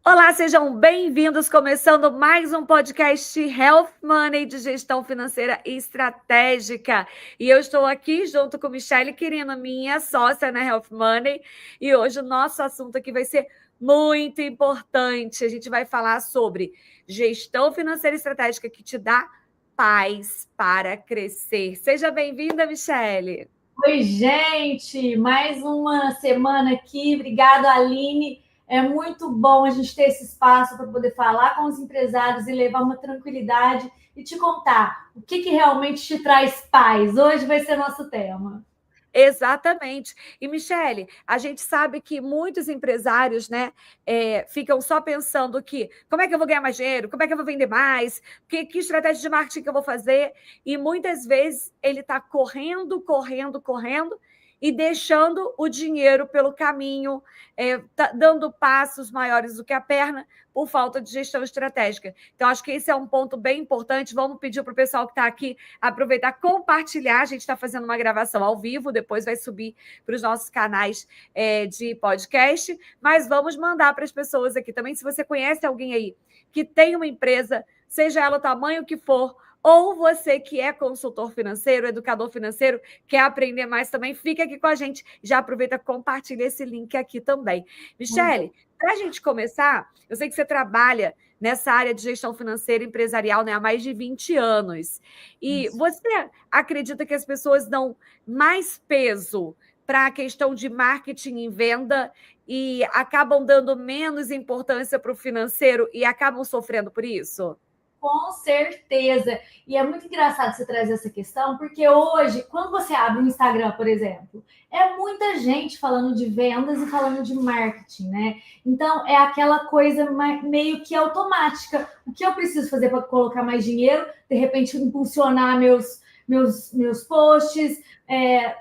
Olá, sejam bem-vindos, começando mais um podcast Health Money de gestão financeira estratégica. E eu estou aqui junto com Michele Quirino, minha sócia na Health Money, e hoje o nosso assunto aqui vai ser muito importante. A gente vai falar sobre gestão financeira estratégica que te dá paz para crescer. Seja bem-vinda, Michele. Oi, gente! Mais uma semana aqui. Obrigada, Aline. É muito bom a gente ter esse espaço para poder falar com os empresários e levar uma tranquilidade e te contar o que realmente te traz paz. Hoje vai ser nosso tema. Exatamente. E, Michele, a gente sabe que muitos empresários, né, ficam só pensando que como é que eu vou ganhar mais dinheiro, como é que eu vou vender mais, que estratégia de marketing que eu vou fazer, e muitas vezes ele está correndo e deixando o dinheiro pelo caminho, tá dando passos maiores do que a perna por falta de gestão estratégica. Então, acho que esse é um ponto bem importante. Vamos pedir para o pessoal que está aqui aproveitar, compartilhar. A gente está fazendo uma gravação ao vivo, depois vai subir para os nossos canais de podcast, mas vamos mandar para as pessoas aqui também. Se você conhece alguém aí que tem uma empresa, seja ela o tamanho que for, ou você que é consultor financeiro, educador financeiro, quer aprender mais também, fica aqui com a gente. Já aproveita, compartilha esse link aqui também. Michele, para a gente começar, eu sei que você trabalha nessa área de gestão financeira empresarial, né, há mais de 20 anos. E você acredita que as pessoas dão mais peso para a questão de marketing e venda e acabam dando menos importância para o financeiro e acabam sofrendo por isso? Com certeza. E é muito engraçado você trazer essa questão, porque hoje, quando você abre o Instagram, por exemplo, é muita gente falando de vendas e falando de marketing, né? Então, é aquela coisa meio que automática. O que eu preciso fazer para colocar mais dinheiro? De repente, impulsionar meus posts,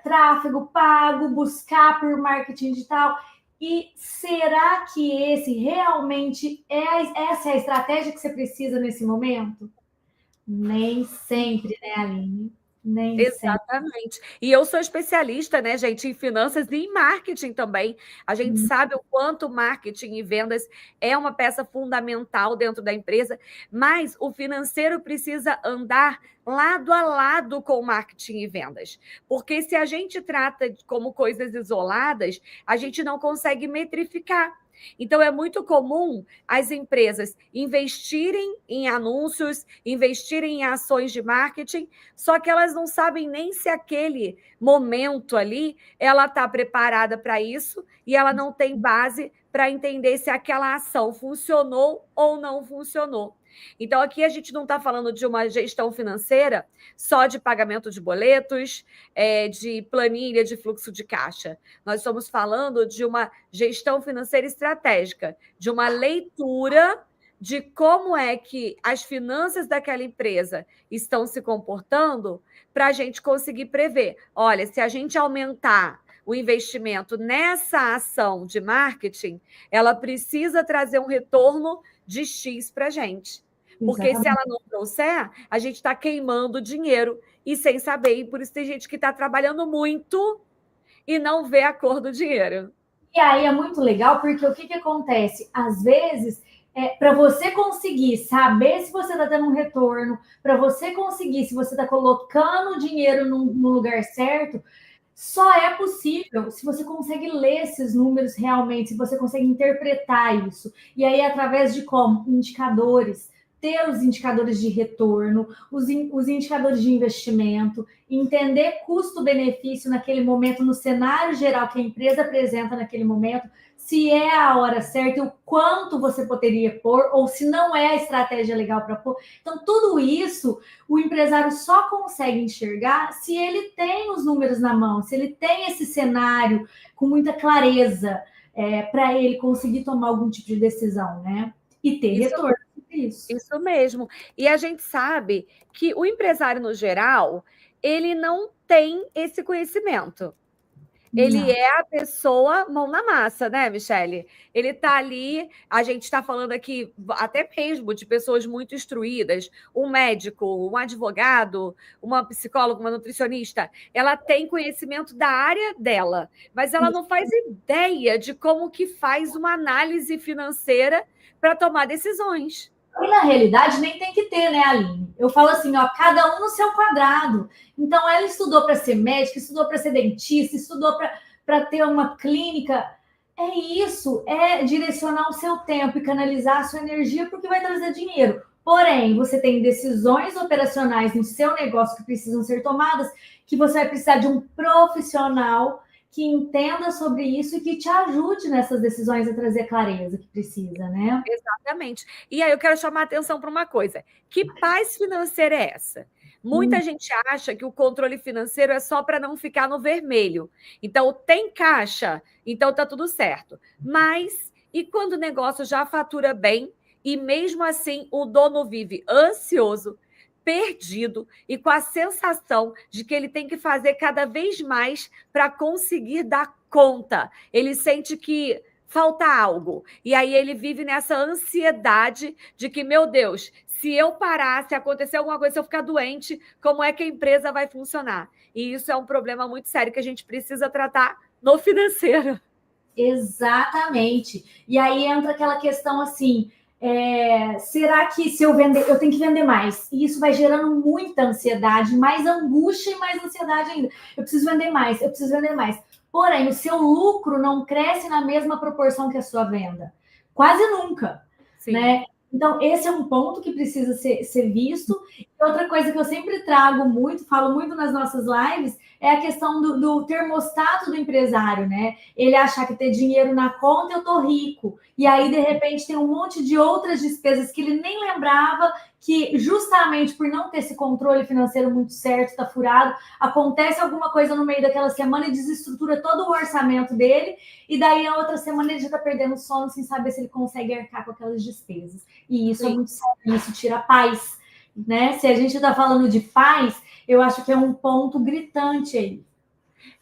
tráfego pago, buscar por marketing digital. E será que essa é a estratégia que você precisa nesse momento? Nem sempre, né, Aline? Nem sempre. Exatamente. E eu sou especialista, né, gente, em finanças e em marketing também. A gente sabe o quanto marketing e vendas é uma peça fundamental dentro da empresa, mas o financeiro precisa andar lado a lado com o marketing e vendas. Porque se a gente trata como coisas isoladas, a gente não consegue metrificar. Então, é muito comum as empresas investirem em anúncios, investirem em ações de marketing, só que elas não sabem nem se aquele momento ali ela está preparada para isso e ela não tem base para entender se aquela ação funcionou ou não funcionou. Então, aqui a gente não está falando de uma gestão financeira só de pagamento de boletos, de planilha de fluxo de caixa. Nós estamos falando de uma gestão financeira estratégica, de uma leitura de como é que as finanças daquela empresa estão se comportando para a gente conseguir prever. Olha, se a gente aumentar o investimento nessa ação de marketing, ela precisa trazer um retorno de X para a gente. Porque Exatamente. se ela não trouxer, a gente está queimando dinheiro e sem saber. E por isso tem gente que está trabalhando muito e não vê a cor do dinheiro. E aí é muito legal, porque o que acontece? Às vezes, para você conseguir saber se você está tendo um retorno, para você conseguir se você está colocando o dinheiro no lugar certo, só é possível se você consegue ler esses números realmente, se você consegue interpretar isso. E aí, através de como? Indicadores. Ter os indicadores de retorno, os indicadores de investimento, entender custo-benefício naquele momento, no cenário geral que a empresa apresenta naquele momento, se é a hora certa e o quanto você poderia pôr, ou se não é a estratégia legal para pôr. Então, tudo isso o empresário só consegue enxergar se ele tem os números na mão, se ele tem esse cenário com muita clareza para ele conseguir tomar algum tipo de decisão, né? E ter retorno. Isso mesmo. E a gente sabe que o empresário, no geral, ele não tem esse conhecimento. Ele Não. é a pessoa mão na massa, né, Michele? Ele está ali, a gente está falando aqui até mesmo de pessoas muito instruídas, um médico, um advogado, uma psicóloga, uma nutricionista, ela tem conhecimento da área dela, mas ela não faz ideia de como que faz uma análise financeira para tomar decisões. E na realidade nem tem que ter, né, Aline? Eu falo assim, ó, cada um no seu quadrado. Então ela estudou para ser médica, estudou para ser dentista, estudou para ter uma clínica. É isso, é direcionar o seu tempo e canalizar a sua energia porque vai trazer dinheiro. Porém, você tem decisões operacionais no seu negócio que precisam ser tomadas, que você vai precisar de um profissional que entenda sobre isso e que te ajude nessas decisões a trazer a clareza que precisa, né? Exatamente. E aí eu quero chamar a atenção para uma coisa. Que paz financeira é essa? Muita gente acha que o controle financeiro é só para não ficar no vermelho. Então, tem caixa, então tá tudo certo. Mas, e quando o negócio já fatura bem, e mesmo assim o dono vive ansioso, perdido e com a sensação de que ele tem que fazer cada vez mais para conseguir dar conta. Ele sente que falta algo. E aí ele vive nessa ansiedade de que, meu Deus, se eu parar, se acontecer alguma coisa, se eu ficar doente, como é que a empresa vai funcionar? E isso é um problema muito sério que a gente precisa tratar no financeiro. Exatamente. E aí entra aquela questão assim, será que se eu vender, eu tenho que vender mais? E isso vai gerando muita ansiedade, mais angústia e mais ansiedade ainda. Eu preciso vender mais, eu preciso vender mais. Porém, o seu lucro não cresce na mesma proporção que a sua venda. Quase nunca, Sim. Né? Então, esse é um ponto que precisa ser visto. E outra coisa que eu sempre trago muito, falo muito nas nossas lives, é a questão do termostato do empresário, né? Ele achar que ter dinheiro na conta, eu tô rico. E aí, de repente, tem um monte de outras despesas que ele nem lembrava, que justamente por não ter esse controle financeiro muito certo, tá furado, acontece alguma coisa no meio daquela semana e desestrutura todo o orçamento dele, e daí a outra semana ele já tá perdendo sono sem saber se ele consegue arcar com aquelas despesas. E isso é muito sério, isso tira paz, né? Se a gente está falando de paz, eu acho que é um ponto gritante aí.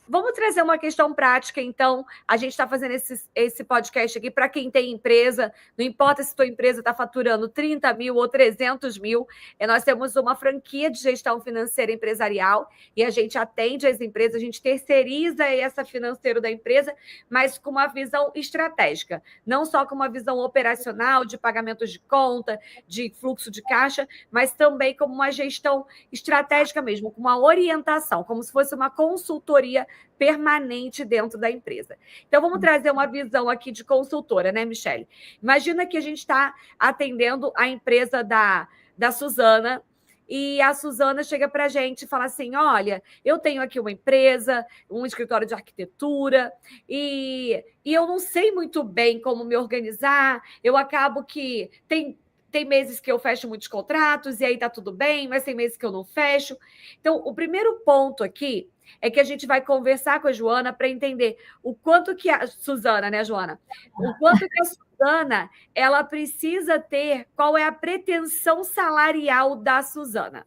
Vamos trazer uma questão prática, então. A gente está fazendo esse podcast aqui para quem tem empresa, não importa se tua empresa está faturando 30 mil ou 300 mil, nós temos uma franquia de gestão financeira empresarial e a gente atende as empresas, a gente terceiriza essa financeira da empresa, mas com uma visão estratégica, não só com uma visão operacional, de pagamentos de conta, de fluxo de caixa, mas também como uma gestão estratégica mesmo, com uma orientação, como se fosse uma consultoria permanente dentro da empresa. Então, vamos trazer uma visão aqui de consultora, né, Michele? Imagina que a gente está atendendo a empresa da Suzana, e a Suzana chega para a gente e fala assim, olha, eu tenho aqui uma empresa, um escritório de arquitetura, e eu não sei muito bem como me organizar, eu acabo que tem meses que eu fecho muitos contratos e aí tá tudo bem, mas tem meses que eu não fecho. Então, o primeiro ponto aqui é que a gente vai conversar com a Joana para entender o quanto que a Suzana, né, Joana? O quanto que a Suzana, ela precisa ter, qual é a pretensão salarial da Suzana.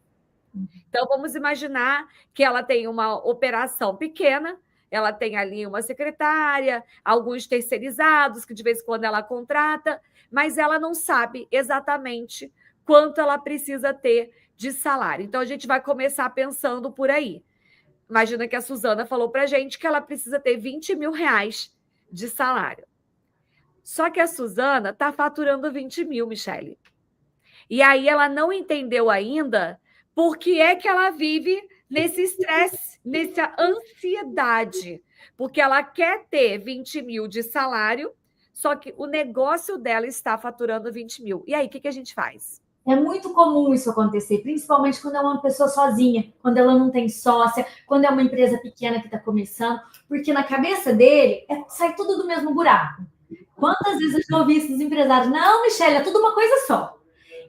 Então, vamos imaginar que ela tem uma operação pequena, ela tem ali uma secretária, alguns terceirizados, que de vez em quando ela contrata, mas ela não sabe exatamente quanto ela precisa ter de salário. Então, a gente vai começar pensando por aí. Imagina que a Suzana falou para a gente que ela precisa ter 20 mil reais de salário. Só que a Suzana está faturando 20 mil, Michele. E aí ela não entendeu ainda por que é que ela vive nesse estresse, nessa ansiedade. Porque ela quer ter 20 mil de salário, só que o negócio dela está faturando 20 mil. E aí, o que a gente faz? É muito comum isso acontecer, principalmente quando é uma pessoa sozinha, quando ela não tem sócia, quando é uma empresa pequena que está começando, porque na cabeça dele sai tudo do mesmo buraco. Quantas vezes eu já ouvi isso dos empresários? Não, Michele, é tudo uma coisa só.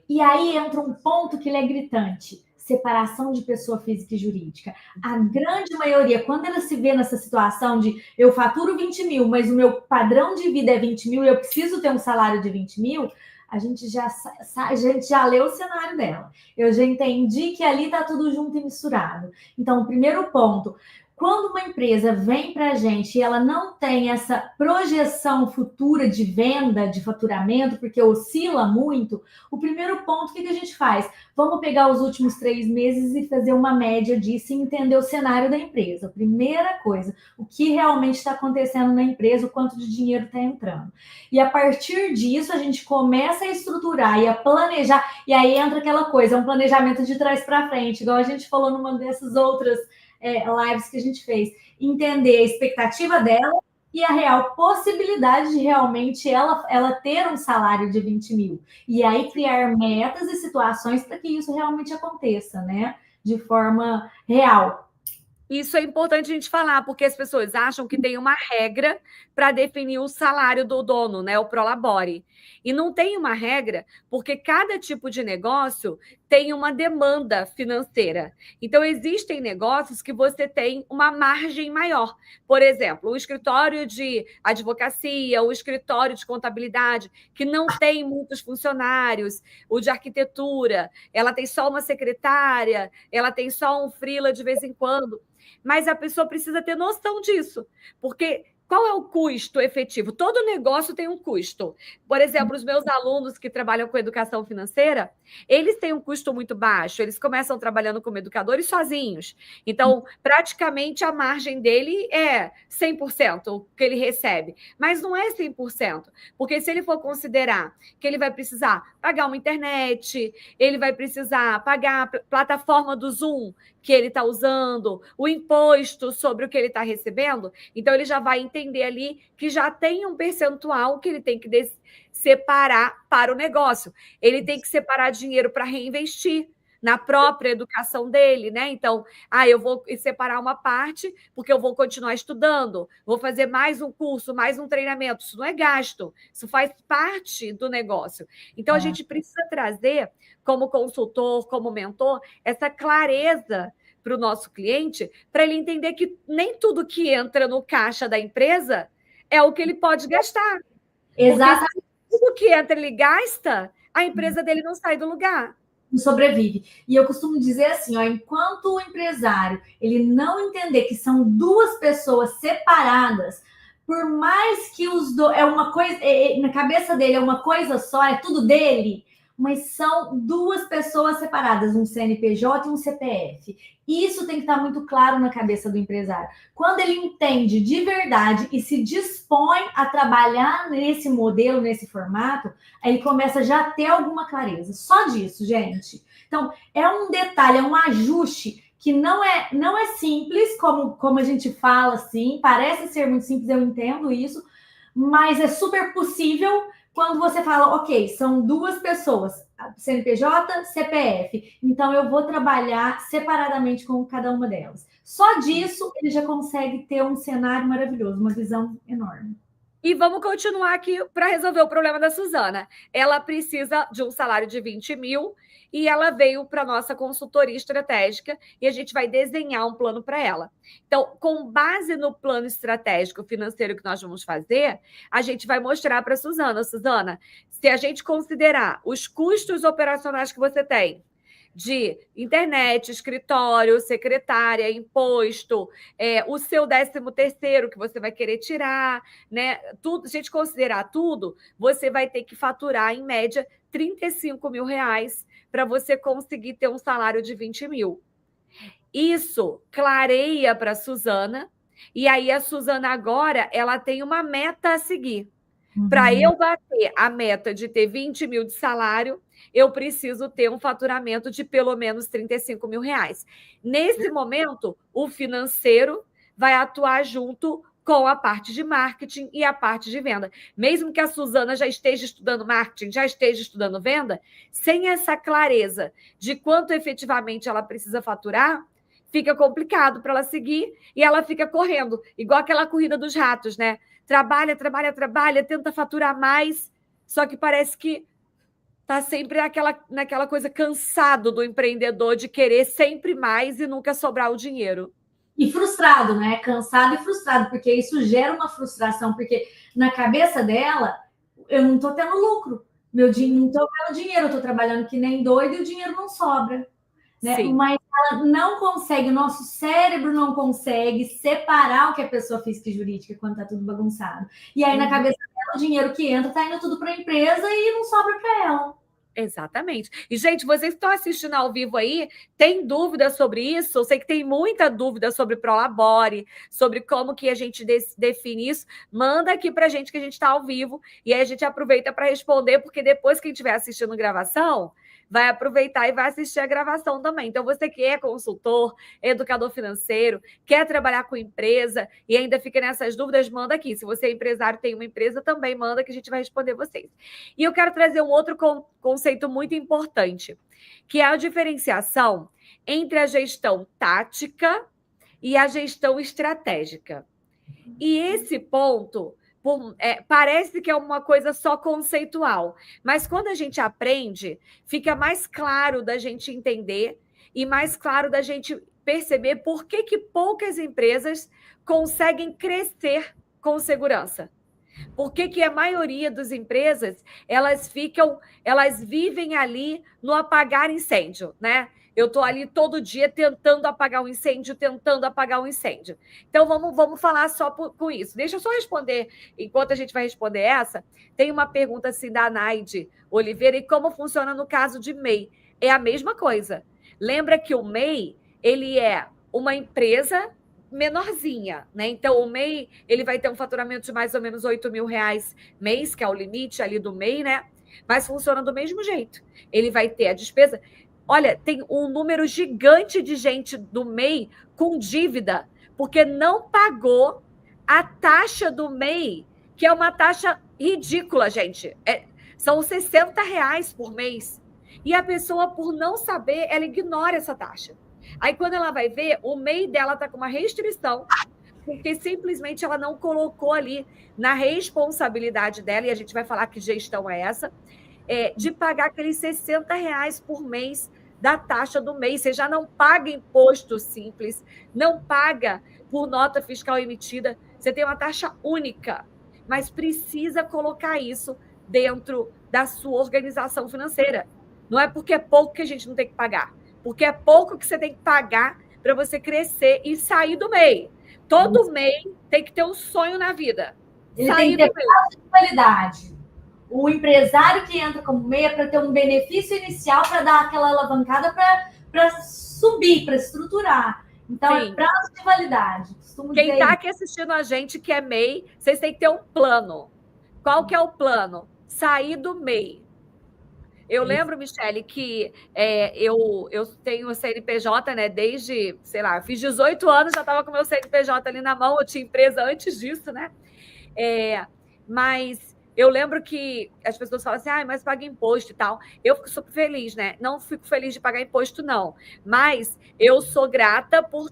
E aí entra um ponto que ele é gritante: separação de pessoa física e jurídica. A grande maioria, quando ela se vê nessa situação de eu faturo 20 mil, mas o meu padrão de vida é 20 mil e eu preciso ter um salário de 20 mil, a gente já leu o cenário dela. Eu já entendi que ali está tudo junto e misturado. Então, o primeiro ponto, Quando uma empresa vem para a gente e ela não tem essa projeção futura de venda, de faturamento, porque oscila muito, o primeiro ponto, o que a gente faz? Vamos pegar os últimos 3 meses e fazer uma média disso e entender o cenário da empresa. Primeira coisa, o que realmente está acontecendo na empresa, o quanto de dinheiro está entrando. E a partir disso, a gente começa a estruturar e a planejar, e aí entra aquela coisa, um planejamento de trás para frente, igual a gente falou numa dessas outras lives que a gente fez, entender a expectativa dela e a real possibilidade de realmente ela ter um salário de 20 mil. E aí criar metas e situações para que isso realmente aconteça, né? De forma real. Isso é importante a gente falar, porque as pessoas acham que tem uma regra para definir o salário do dono, né? O prolabore. E não tem uma regra, porque cada tipo de negócio tem uma demanda financeira. Então, existem negócios que você tem uma margem maior. Por exemplo, o escritório de advocacia, o escritório de contabilidade, que não tem muitos funcionários, o de arquitetura, ela tem só uma secretária, ela tem só um freela de vez em quando. Mas a pessoa precisa ter noção disso, porque qual é o custo efetivo? Todo negócio tem um custo. Por exemplo, os meus alunos que trabalham com educação financeira, eles têm um custo muito baixo, eles começam trabalhando como educadores sozinhos. Então, praticamente a margem dele é 100% o que ele recebe, mas não é 100%, porque se ele for considerar que ele vai precisar pagar uma internet, ele vai precisar pagar a plataforma do Zoom que ele está usando, o imposto sobre o que ele está recebendo, então ele já vai entender ali que já tem um percentual que ele tem que separar para o negócio. Ele tem que separar dinheiro para reinvestir na própria educação dele, né? Então, eu vou separar uma parte porque eu vou continuar estudando, vou fazer mais um curso, mais um treinamento. Isso não é gasto, isso faz parte do negócio. Então, a gente precisa trazer, como consultor, como mentor, essa clareza para o nosso cliente, para ele entender que nem tudo que entra no caixa da empresa é o que ele pode gastar. Exatamente. Porque se tudo que entra ele gasta, a empresa dele não sai do lugar. Não sobrevive. E eu costumo dizer assim, ó, enquanto o empresário ele não entender que são duas pessoas separadas, por mais que é uma coisa, na cabeça dele é uma coisa só, é tudo dele, mas são duas pessoas separadas, um CNPJ e um CPF. Isso tem que estar muito claro na cabeça do empresário. Quando ele entende de verdade e se dispõe a trabalhar nesse modelo, nesse formato, aí ele começa já a ter alguma clareza. Só disso, gente. Então, é um detalhe, é um ajuste que não é simples, como a gente fala assim, parece ser muito simples, eu entendo isso, mas é super possível quando você fala, ok, são duas pessoas, CNPJ, CPF, então eu vou trabalhar separadamente com cada uma delas. Só disso ele já consegue ter um cenário maravilhoso, uma visão enorme. E vamos continuar aqui para resolver o problema da Suzana. Ela precisa de um salário de 20 mil e ela veio para a nossa consultoria estratégica e a gente vai desenhar um plano para ela. Então, com base no plano estratégico financeiro que nós vamos fazer, a gente vai mostrar para a Suzana, se a gente considerar os custos operacionais que você tem, de internet, escritório, secretária, imposto, o seu 13º que você vai querer tirar, né? Tudo, se a gente considerar tudo, você vai ter que faturar, em média, 35 mil reais para você conseguir ter um salário de 20 mil. Isso clareia para a Suzana, e aí a Suzana agora ela tem uma meta a seguir. Para eu bater a meta de ter 20 mil de salário, eu preciso ter um faturamento de pelo menos 35 mil reais. Nesse momento, o financeiro vai atuar junto com a parte de marketing e a parte de venda. Mesmo que a Suzana já esteja estudando marketing, já esteja estudando venda, sem essa clareza de quanto efetivamente ela precisa faturar, fica complicado para ela seguir e ela fica correndo, igual aquela corrida dos ratos, né? Trabalha, tenta faturar mais, só que parece que está sempre naquela coisa cansado do empreendedor de querer sempre mais e nunca sobrar o dinheiro. E frustrado, né? Cansado e frustrado, porque isso gera uma frustração, porque na cabeça dela, eu não estou tendo lucro, não estou tendo dinheiro, eu estou trabalhando que nem doido e o dinheiro não sobra. né? Sim. Mas ela não consegue, o nosso cérebro não consegue separar o que é pessoa física e jurídica quando está tudo bagunçado. E aí, na cabeça dela, o dinheiro que entra está indo tudo para a empresa e não sobra para ela. Exatamente. E, gente, vocês que estão assistindo ao vivo aí, tem dúvida sobre isso? Eu sei que tem muita dúvida sobre Prolabore, sobre como que a gente define isso. Manda aqui para a gente que a gente está ao vivo e aí a gente aproveita para responder, porque depois quem estiver assistindo gravação vai aproveitar e vai assistir a gravação também. Então, você que é consultor, educador financeiro, quer trabalhar com empresa e ainda fica nessas dúvidas, manda aqui. Se você é empresário, tem uma empresa, também manda que a gente vai responder vocês. E eu quero trazer um outro conceito muito importante, que é a diferenciação entre a gestão tática e a gestão estratégica. E esse ponto parece que é uma coisa só conceitual, mas quando a gente aprende, fica mais claro da gente entender e mais claro da gente perceber por que poucas empresas conseguem crescer com segurança. Por que a maioria das empresas elas vivem ali no apagar incêndio, né? Eu estou ali todo dia tentando apagar um incêndio. Então, vamos falar só com isso. Deixa eu só responder, enquanto a gente vai responder essa, tem uma pergunta assim da Naide Oliveira, e como funciona no caso de MEI? É a mesma coisa. Lembra que o MEI, ele é uma empresa menorzinha, né? Então, o MEI, ele vai ter um faturamento de mais ou menos R$8.000 mês, que é o limite ali do MEI, né? Mas funciona do mesmo jeito. Ele vai ter a despesa. Olha, tem um número gigante de gente do MEI com dívida, porque não pagou a taxa do MEI, que é uma taxa ridícula, gente. São R$60 por mês. E a pessoa, por não saber, ela ignora essa taxa. Aí, quando ela vai ver, o MEI dela está com uma restrição, porque simplesmente ela não colocou ali na responsabilidade dela, e a gente vai falar que gestão é essa, de pagar aqueles R$60 por mês da taxa do mês. Você já não paga imposto simples, não paga por nota fiscal emitida, você tem uma taxa única, mas precisa colocar isso dentro da sua organização financeira. Não é porque é pouco que a gente não tem que pagar, porque é pouco que você tem que pagar para você crescer e sair do MEI. Todo MEI tem que ter um sonho na vida. Ele tem que ter prazo de validade. O empresário que entra como MEI é para ter um benefício inicial, para dar aquela alavancada para subir, para estruturar. Então, sim, é prazo de validade. Quem está aqui assistindo a gente que é MEI, vocês têm que ter um plano. Qual que é o plano? Sair do MEI. Eu lembro, Michele, que eu tenho o CNPJ, né? Desde, sei lá, fiz 18 anos, já estava com o meu CNPJ ali na mão, eu tinha empresa antes disso, né? Mas eu lembro que as pessoas falam assim, mas paga imposto e tal. Eu fico super feliz, né? Não fico feliz de pagar imposto, não. Mas eu sou grata por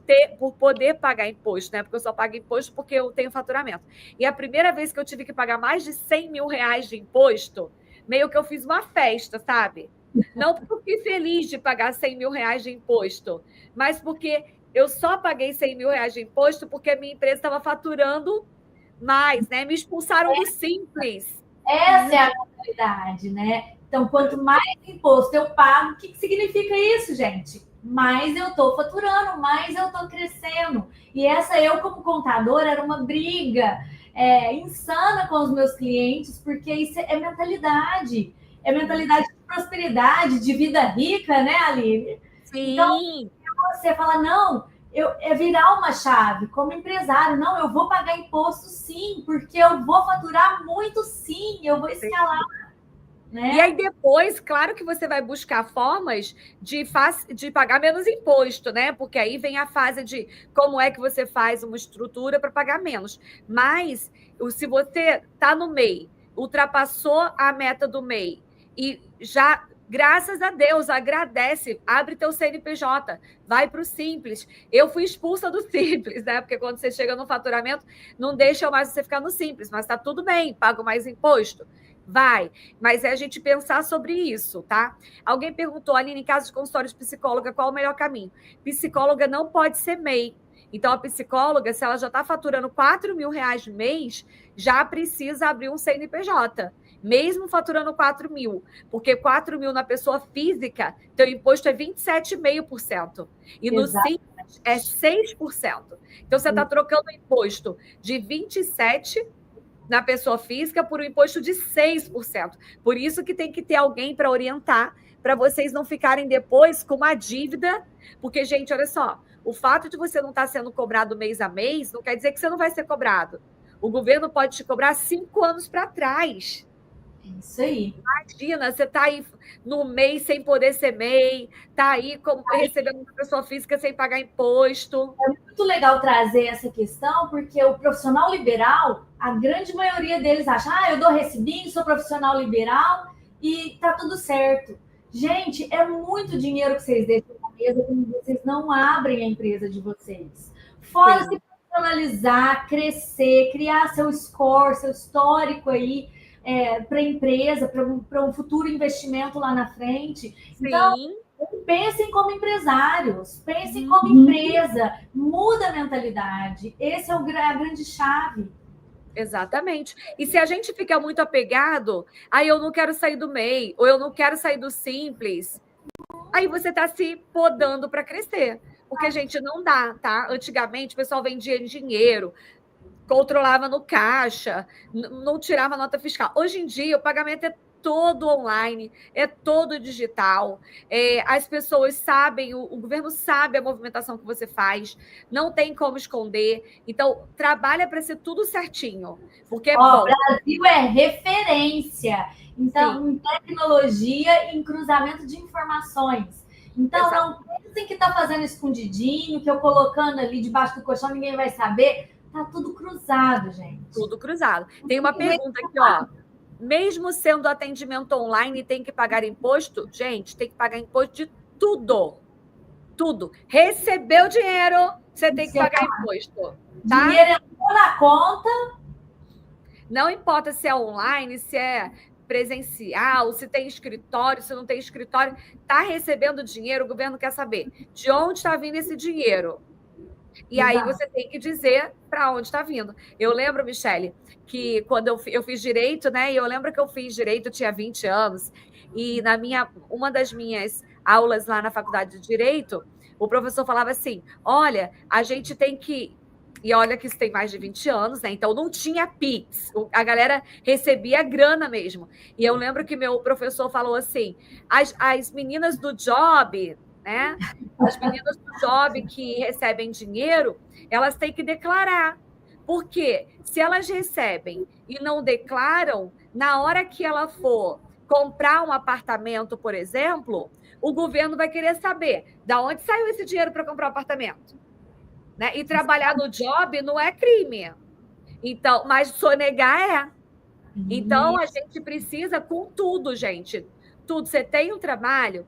poder pagar imposto, né? Porque eu só pago imposto porque eu tenho faturamento. E a primeira vez que eu tive que pagar mais de R$100.000 de imposto, meio que eu fiz uma festa, sabe? Não porque eu fiquei feliz de pagar R$100.000 de imposto, mas porque eu só paguei R$100.000 de imposto porque a minha empresa estava faturando mais, né? Me expulsaram do Simples. Essa é a realidade, né? Então, quanto mais imposto eu pago, o que significa isso, gente? Mais eu estou faturando, mais eu estou crescendo. E essa, eu como contadora, era uma briga insana com os meus clientes, porque isso é mentalidade. É mentalidade de prosperidade, de vida rica, né, Aline? Sim. Então, você fala, não, é virar uma chave como empresário. Não, eu vou pagar imposto sim, porque eu vou faturar muito sim, eu vou escalar. Né? E aí depois, claro que você vai buscar formas de pagar menos imposto, né? Porque aí vem a fase de como é que você faz uma estrutura para pagar menos. Mas se você está no MEI, ultrapassou a meta do MEI e já, graças a Deus, agradece, abre teu CNPJ, vai para o Simples. Eu fui expulsa do Simples, né? Porque quando você chega no faturamento, não deixa mais você ficar no Simples, mas está tudo bem, pago mais imposto. Vai, mas é a gente pensar sobre isso, tá? Alguém perguntou, Aline, em caso de consultório de psicóloga, qual o melhor caminho? Psicóloga não pode ser MEI. Então, a psicóloga, se ela já está faturando R$ 4.000 mês, já precisa abrir um CNPJ, mesmo faturando 4 mil, porque 4 mil na pessoa física, teu imposto é 27,5%. E no Simples é 6%. Então, você está trocando o imposto de 27% na pessoa física por um imposto de 6%. Por isso que tem que ter alguém para orientar, para vocês não ficarem depois com uma dívida, porque, gente, olha só, o fato de você não estar sendo cobrado mês a mês não quer dizer que você não vai ser cobrado. O governo pode te cobrar 5 anos para trás. Isso aí. Imagina, você está aí no MEI sem poder ser MEI, está aí recebendo uma pessoa física sem pagar imposto. É muito legal trazer essa questão, porque o profissional liberal, a grande maioria deles acha, eu dou recibinho, sou profissional liberal e tá tudo certo. Gente, é muito dinheiro que vocês deixam na mesa quando vocês não abrem a empresa de vocês. Fora se profissionalizar, crescer, criar seu score, seu histórico aí, para a empresa, para um futuro investimento lá na frente. Sim. Então, pensem como empresários, pensem como empresa, muda a mentalidade. Esse é a grande chave. Exatamente. E se a gente fica muito apegado, aí eu não quero sair do MEI, ou eu não quero sair do Simples, aí você está se podando para crescer. Porque, gente, não dá, tá? Antigamente, o pessoal vendia dinheiro, controlava no caixa, não tirava nota fiscal. Hoje em dia, o pagamento é todo online, é todo digital. As pessoas sabem, o governo sabe a movimentação que você faz, não tem como esconder. Então, trabalha para ser tudo certinho. Porque bom. O Brasil é referência. Então, em tecnologia e em cruzamento de informações. Então, não pensem que está fazendo escondidinho, que eu colocando ali debaixo do colchão, ninguém vai saber. Tá tudo cruzado, gente. Tudo cruzado. Tem uma pergunta aqui, ó. Mesmo sendo atendimento online, tem que pagar imposto? Gente, tem que pagar imposto de tudo. Tudo. Recebeu dinheiro, você tem que pagar imposto. Tá? Dinheiro entrou na conta. Não importa se é online, se é presencial, se tem escritório, se não tem escritório. Tá recebendo dinheiro, o governo quer saber de onde está vindo esse dinheiro. E aí você tem que dizer para onde está vindo. Eu lembro, Michele, que quando eu fiz direito, né? E eu lembro que eu fiz direito, eu tinha 20 anos, e uma das minhas aulas lá na faculdade de Direito, o professor falava assim: olha, a gente tem que. E olha que isso tem mais de 20 anos, né? Então não tinha Pix, a galera recebia grana mesmo. E eu lembro que meu professor falou assim: as meninas do job, né? As meninas do job que recebem dinheiro, elas têm que declarar. Porque se elas recebem e não declaram, na hora que ela for comprar um apartamento, por exemplo, o governo vai querer saber de onde saiu esse dinheiro para comprar um apartamento. Né? E trabalhar no job não é crime. Então, mas sonegar é. Então, a gente precisa com tudo, gente. Tudo. Você tem um trabalho,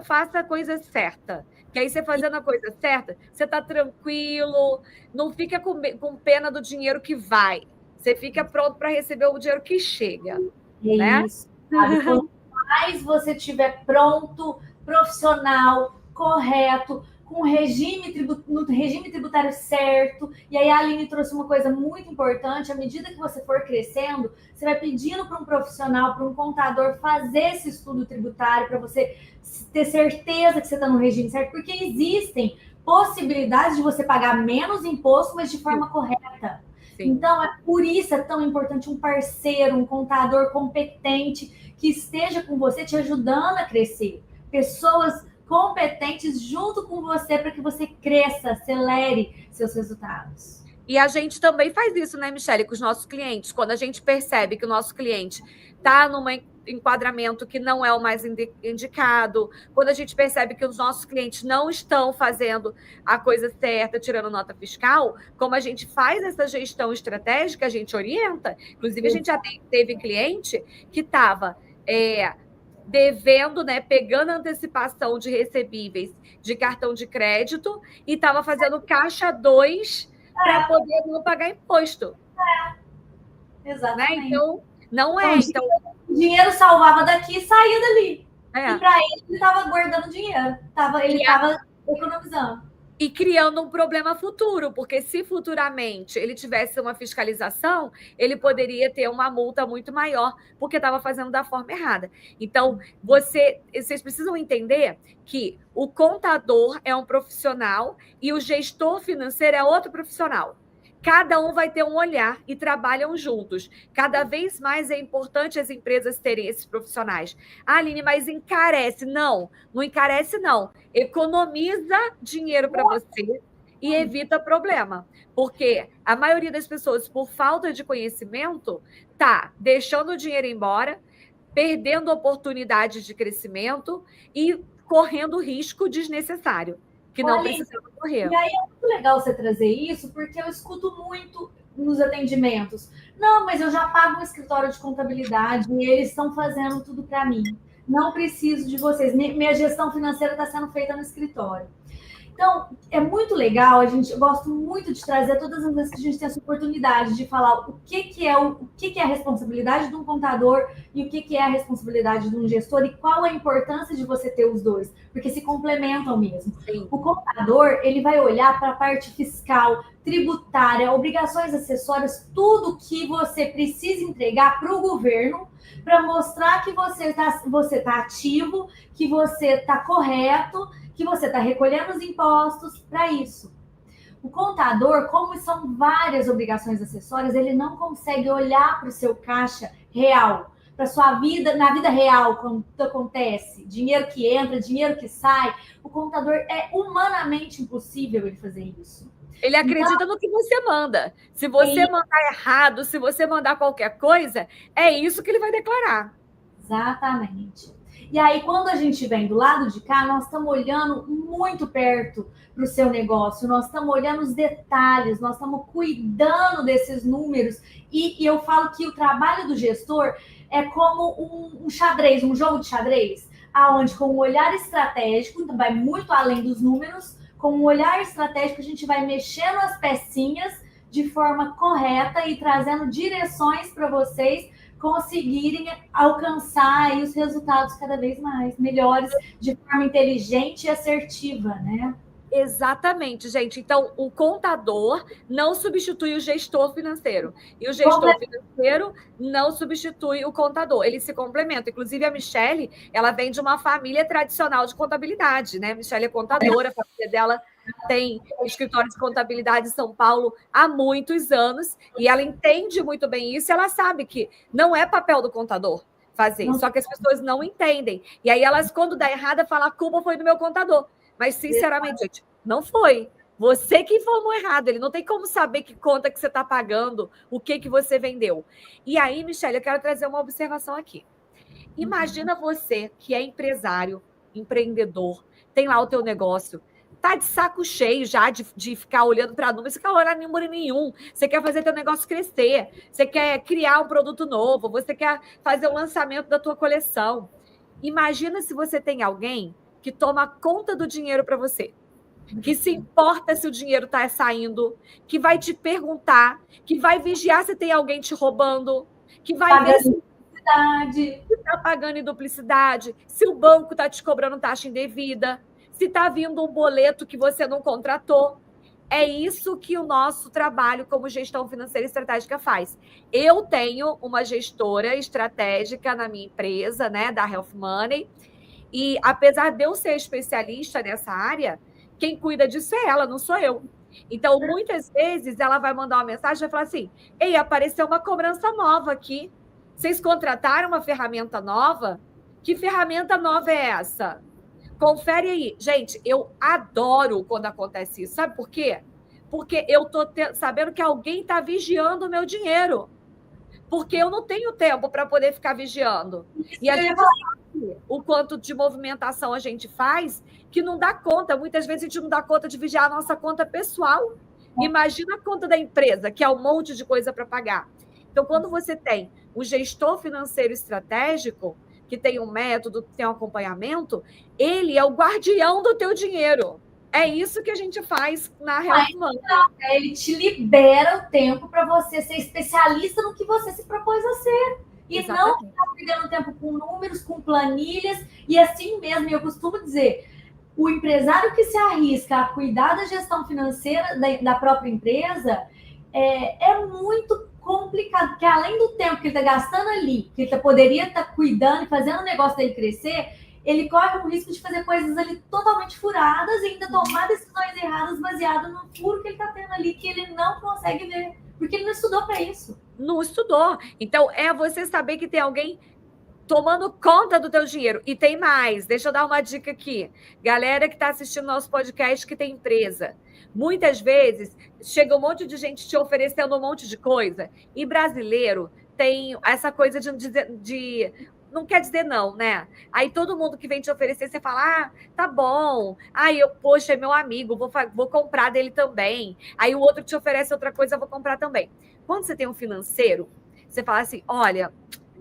faça a coisa certa. Que aí você fazendo a coisa certa, você está tranquilo, não fica com pena do dinheiro que vai. Você fica pronto para receber o dinheiro que chega. Né? Isso. Quanto mais você estiver pronto, profissional, correto, com no regime tributário certo. E aí a Aline trouxe uma coisa muito importante: à medida que você for crescendo, você vai pedindo para um profissional, para um contador, fazer esse estudo tributário para você ter certeza que você está no regime certo, porque existem possibilidades de você pagar menos imposto, mas de forma correta. Sim. Então, por isso é tão importante um parceiro, um contador competente que esteja com você, te ajudando a crescer. Pessoas competentes junto com você para que você cresça, acelere seus resultados. E a gente também faz isso, né, Michele, com os nossos clientes. Quando a gente percebe que o nosso cliente está num enquadramento que não é o mais indicado, quando a gente percebe que os nossos clientes não estão fazendo a coisa certa, tirando nota fiscal, como a gente faz essa gestão estratégica, a gente orienta. Inclusive, a gente já teve cliente que estava devendo, né, pegando antecipação de recebíveis de cartão de crédito e estava fazendo caixa 2 para poder não pagar imposto. Exatamente. Né? Então, não é. Então, o dinheiro salvava daqui e saía dali. E para ele estava guardando dinheiro. Ele estava economizando. E criando um problema futuro, porque se futuramente ele tivesse uma fiscalização, ele poderia ter uma multa muito maior, porque estava fazendo da forma errada. Então, vocês precisam entender que o contador é um profissional e o gestor financeiro é outro profissional. Cada um vai ter um olhar e trabalham juntos. Cada vez mais é importante as empresas terem esses profissionais. Ah, Aline, mas encarece. Não, não encarece, não. Economiza dinheiro para você e evita problema. Porque a maioria das pessoas, por falta de conhecimento, tá deixando o dinheiro embora, perdendo oportunidades de crescimento e correndo risco desnecessário, que não precisava correr. E aí é muito legal você trazer isso, porque eu escuto muito nos atendimentos. Não, mas eu já pago um escritório de contabilidade e eles estão fazendo tudo para mim. Não preciso de vocês. Minha gestão financeira está sendo feita no escritório. Então, é muito legal, eu gosto muito de trazer todas as vezes que a gente tem essa oportunidade de falar o que é a responsabilidade de um contador e o que é a responsabilidade de um gestor e qual a importância de você ter os dois, porque se complementam mesmo. Sim. O contador, ele vai olhar para a parte fiscal, tributária, obrigações acessórias, tudo que você precisa entregar para o governo para mostrar que você tá ativo, que você está correto, que você está recolhendo os impostos para isso. O contador, como são várias obrigações acessórias, ele não consegue olhar para o seu caixa real, para sua vida, na vida real, quando acontece, dinheiro que entra, dinheiro que sai. O contador é humanamente impossível ele fazer isso. Ele acredita no que você manda. Se você mandar errado, se você mandar qualquer coisa, é isso que ele vai declarar. Exatamente. E aí, quando a gente vem do lado de cá, nós estamos olhando muito perto para o seu negócio, nós estamos olhando os detalhes, nós estamos cuidando desses números. E eu falo que o trabalho do gestor é como um xadrez, um jogo de xadrez, aonde com um olhar estratégico, vai muito além dos números, com um olhar estratégico a gente vai mexendo as pecinhas de forma correta e trazendo direções para vocês conseguirem alcançar aí os resultados cada vez mais melhores, de forma inteligente e assertiva, né? Exatamente, gente. Então, o contador não substitui o gestor financeiro. E o gestor financeiro não substitui o contador. Eles se complementam. Inclusive, a Michele, ela vem de uma família tradicional de contabilidade, né? A Michele é contadora, a família dela tem escritório de contabilidade em São Paulo há muitos anos, e ela entende muito bem isso, e ela sabe que não é papel do contador fazer, só que as pessoas não entendem. E aí elas, quando dá errado, falam, a culpa foi do meu contador. Mas, sinceramente, gente, não foi. Você que informou errado. Ele não tem como saber que conta que você está pagando, o que você vendeu. E aí, Michele, eu quero trazer uma observação aqui. Imagina você que é empresário, empreendedor, tem lá o teu negócio, tá de saco cheio já de ficar olhando para números, você quer olhar número nenhum, você quer fazer teu negócio crescer, você quer criar um produto novo, você quer fazer o lançamento da tua coleção. Imagina se você tem alguém que toma conta do dinheiro para você, que se importa se o dinheiro está saindo, que vai te perguntar, que vai vigiar se tem alguém te roubando, que vai ver se está pagando em duplicidade, se o banco está te cobrando taxa indevida, se está vindo um boleto que você não contratou. É isso que o nosso trabalho como gestão financeira estratégica faz. Eu tenho uma gestora estratégica na minha empresa, né, da Health Money, e apesar de eu ser especialista nessa área, quem cuida disso é ela, não sou eu. Então, muitas vezes, ela vai mandar uma mensagem e vai falar assim, ei, apareceu uma cobrança nova aqui. Vocês contrataram uma ferramenta nova? Que ferramenta nova é essa? Confere aí. Gente, eu adoro quando acontece isso. Sabe por quê? Porque eu estou sabendo que alguém está vigiando o meu dinheiro. Porque eu não tenho tempo para poder ficar vigiando. E a gente sabe o quanto de movimentação a gente faz que não dá conta. Muitas vezes a gente não dá conta de vigiar a nossa conta pessoal. Imagina a conta da empresa, que é um monte de coisa para pagar. Então, quando você tem um gestor financeiro estratégico, que tem um método, que tem um acompanhamento, ele é o guardião do teu dinheiro. É isso que a gente faz na Health Money. Ele te libera o tempo para você ser especialista no que você se propôs a ser. E exatamente. Não ficar perdendo tempo com números, com planilhas. E assim mesmo, eu costumo dizer, o empresário que se arrisca a cuidar da gestão financeira da própria empresa é muito complicado, porque além do tempo que ele está gastando ali, que ele poderia estar cuidando e fazendo o negócio dele crescer, ele corre o risco de fazer coisas ali totalmente furadas e ainda tomar decisões erradas baseadas no furo que ele está tendo ali, que ele não consegue ver, porque ele não estudou para isso. Não estudou. Então, é você saber que tem alguém tomando conta do teu dinheiro. E tem mais, deixa eu dar uma dica aqui. Galera que está assistindo nosso podcast que tem empresa. Muitas vezes, chega um monte de gente te oferecendo um monte de coisa. E brasileiro tem essa coisa de não quer dizer não, né? Aí todo mundo que vem te oferecer, você fala, tá bom. Aí poxa, é meu amigo, vou comprar dele também. Aí o outro te oferece outra coisa, eu vou comprar também. Quando você tem um financeiro, você fala assim, olha,